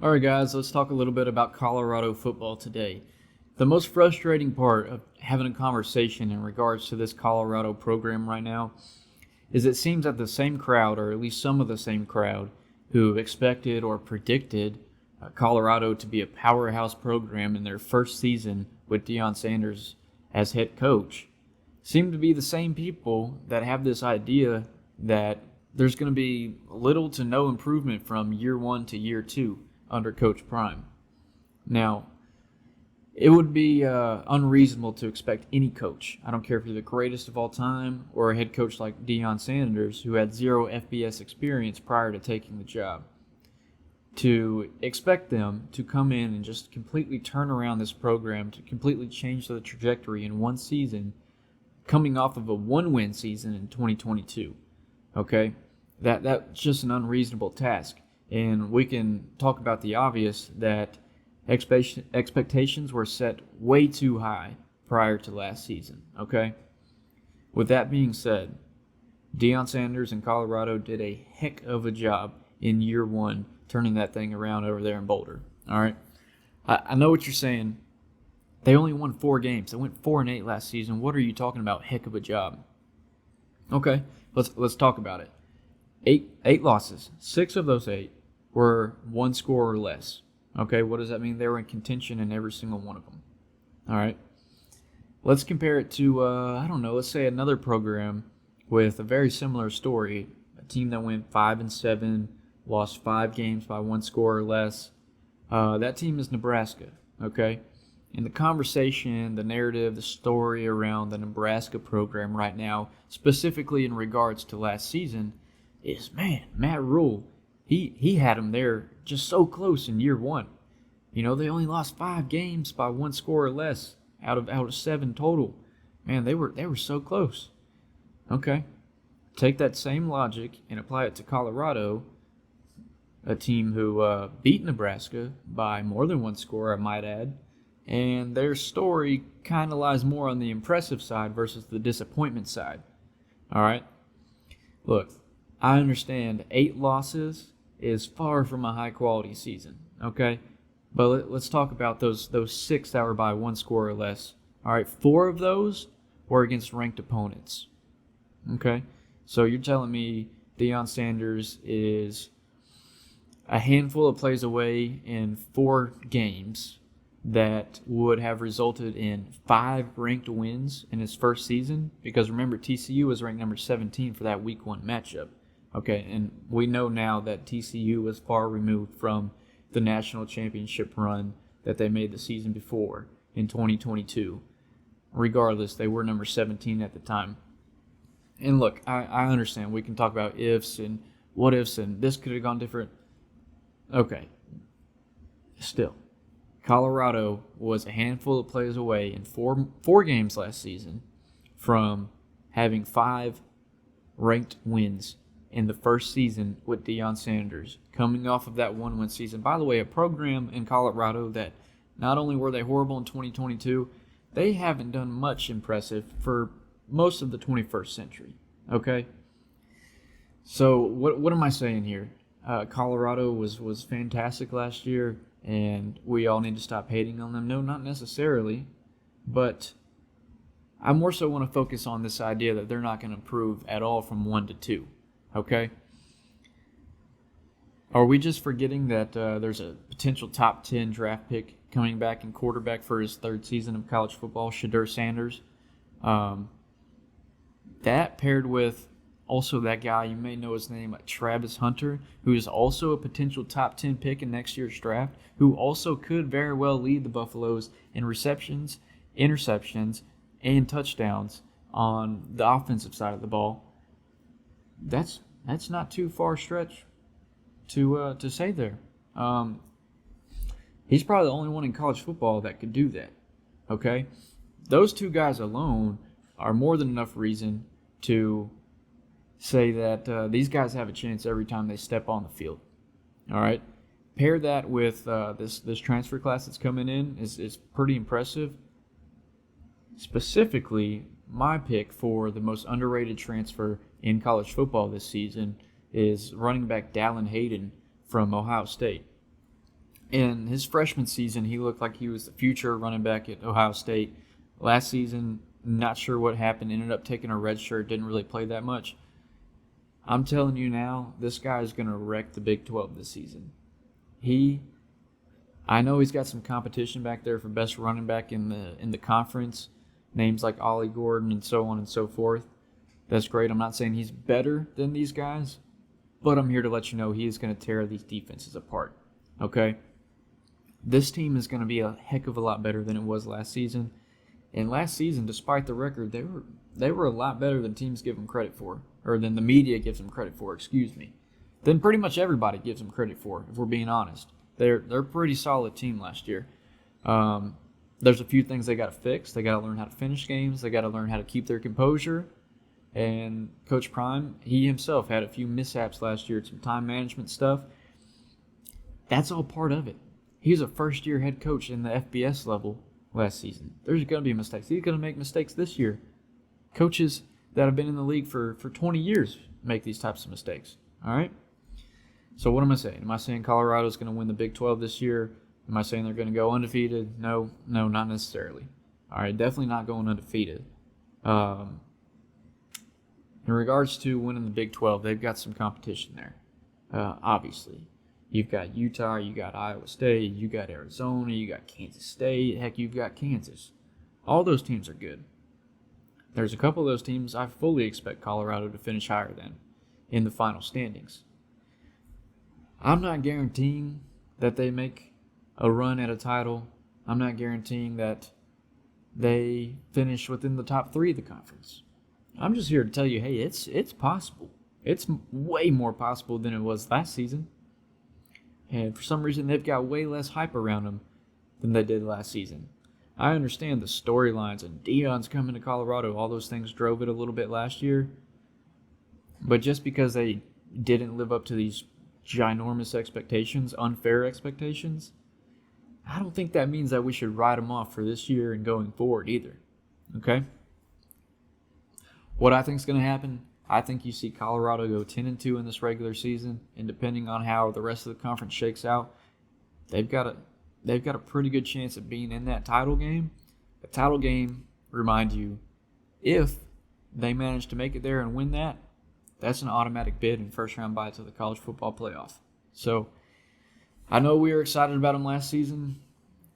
All right, guys, let's talk a little bit about Colorado football today. The most frustrating part of having a conversation in regards to this Colorado program right now is it seems that the same crowd, or at least some of the same crowd, who expected or predicted Colorado to be a powerhouse program in their first season with Deion Sanders as head coach, seem to be the same people that have this idea that there's going to be little to no improvement from year one to year two under Coach Prime. Now, it would be unreasonable to expect any coach, I don't care if you're the greatest of all time or a head coach like Deion Sanders, who had zero FBS experience prior to taking the job, to expect them to come in and just completely turn around this program, to completely change the trajectory in one season, coming off of a one-win season in 2022. Okay? That's just an unreasonable task. And we can talk about the obvious that expectations were set way too high prior to last season, okay? With that being said, Deion Sanders in Colorado did a heck of a job in year one turning that thing around over there in Boulder, all right? I know what you're saying. They only won 4 games. They went 4-8 last season. What are you talking about? Heck of a job. Okay, let's talk about it. Eight losses. 6 of those 8 were 1 score or less. Okay, what does that mean? They were in contention in every single one of them. All right. Let's compare it to, let's say another program with a very similar story. A team that went 5-7, lost 5 games by 1 score or less. That team is Nebraska, okay? And the conversation, the narrative, the story around the Nebraska program right now, specifically in regards to last season, is, man, Matt Rule, he had them there just so close in year one. You know, they only lost 5 games by 1 score or less out of 7 total. Man, they were so close. Okay. Take that same logic and apply it to Colorado, a team who beat Nebraska by more than 1 score, I might add. And their story kind of lies more on the impressive side versus the disappointment side. All right? Look, I understand 8 losses is far from a high-quality season, okay? But let's talk about those 6 that were by 1 score or less. All right, 4 of those were against ranked opponents, okay? So you're telling me Deion Sanders is a handful of plays away in 4 games that would have resulted in 5 ranked wins in his first season? Because remember, TCU was ranked number 17 for that Week 1 matchup. Okay, and we know now that TCU was far removed from the national championship run that they made the season before in 2022. Regardless, they were number 17 at the time. And look, I understand. We can talk about ifs and what ifs and this could have gone different. Okay, still, Colorado was a handful of plays away in four games last season from having 5 ranked wins in the first season with Deion Sanders, coming off of that 1-win season. By the way, a program in Colorado that not only were they horrible in 2022, they haven't done much impressive for most of the 21st century, okay? So what am I saying here? Colorado was fantastic last year, and we all need to stop hating on them. No, not necessarily, but I more so want to focus on this idea that they're not going to improve at all from 1 to 2. Okay? Are we just forgetting that there's a potential top 10 draft pick coming back in quarterback for his 3rd season of college football, Shedeur Sanders? That paired with also that guy, you may know his name, Travis Hunter, who is also a potential top 10 pick in next year's draft, who also could very well lead the Buffaloes in receptions, interceptions, and touchdowns on the offensive side of the ball. That's not too far a stretch to say there. He's probably the only one in college football that could do that. Okay, those 2 guys alone are more than enough reason to say that these guys have a chance every time they step on the field. All right, pair that with this transfer class that's coming in is pretty impressive. Specifically, my pick for the most underrated transfer in college football this season is running back Dallin Hayden from Ohio State. In his freshman season, he looked like he was the future running back at Ohio State. Last season, not sure what happened. Ended up taking a red shirt. Didn't really play that much. I'm telling you now, this guy is going to wreck the Big 12 this season. I know he's got some competition back there for best running back in the conference. Names like Ollie Gordon and so on and so forth. That's great. I'm not saying he's better than these guys, but I'm here to let you know he is going to tear these defenses apart. Okay? This team is going to be a heck of a lot better than it was last season. And last season, despite the record, they were a lot better than teams give them credit for, or than the media gives them credit for, than pretty much everybody gives them credit for, if we're being honest. They're a pretty solid team last year. There's a few things they got to fix. They got to learn how to finish games. They got to learn how to keep their composure. And Coach Prime, he himself had a few mishaps last year, some time management stuff. That's all part of it. He's a first-year head coach in the FBS level last season. There's going to be mistakes. He's going to make mistakes this year. Coaches that have been in the league for 20 years make these types of mistakes. All right? So what am I saying? Am I saying Colorado's going to win the Big 12 this year? Am I saying they're going to go undefeated? No, not necessarily. All right, definitely not going undefeated. In regards to winning the Big 12, they've got some competition there, obviously. You've got Utah, you got Iowa State, you got Arizona, you got Kansas State, heck, you've got Kansas. All those teams are good. There's a couple of those teams I fully expect Colorado to finish higher than in the final standings. I'm not guaranteeing that they make a run at a title. I'm not guaranteeing that they finish within the top 3 of the conference. I'm just here to tell you, hey, it's possible. It's way more possible than it was last season. And for some reason, they've got way less hype around them than they did last season. I understand the storylines and Deion's coming to Colorado. All those things drove it a little bit last year. But just because they didn't live up to these ginormous expectations, unfair expectations, I don't think that means that we should write them off for this year and going forward either. Okay? What I think is going to happen, I think you see Colorado go 10-2 in this regular season, and depending on how the rest of the conference shakes out, they've got a pretty good chance of being in that title game. The title game, remind you, if they manage to make it there and win that, that's an automatic bid and first-round bye to the college football playoff. So I know we were excited about them last season.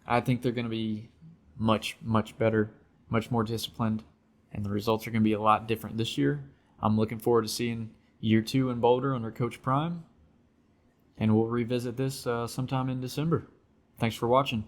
I think they're going to be much, much better, much more disciplined, and the results are going to be a lot different this year. I'm looking forward to seeing year 2 in Boulder under Coach Prime, and we'll revisit this sometime in December. Thanks for watching.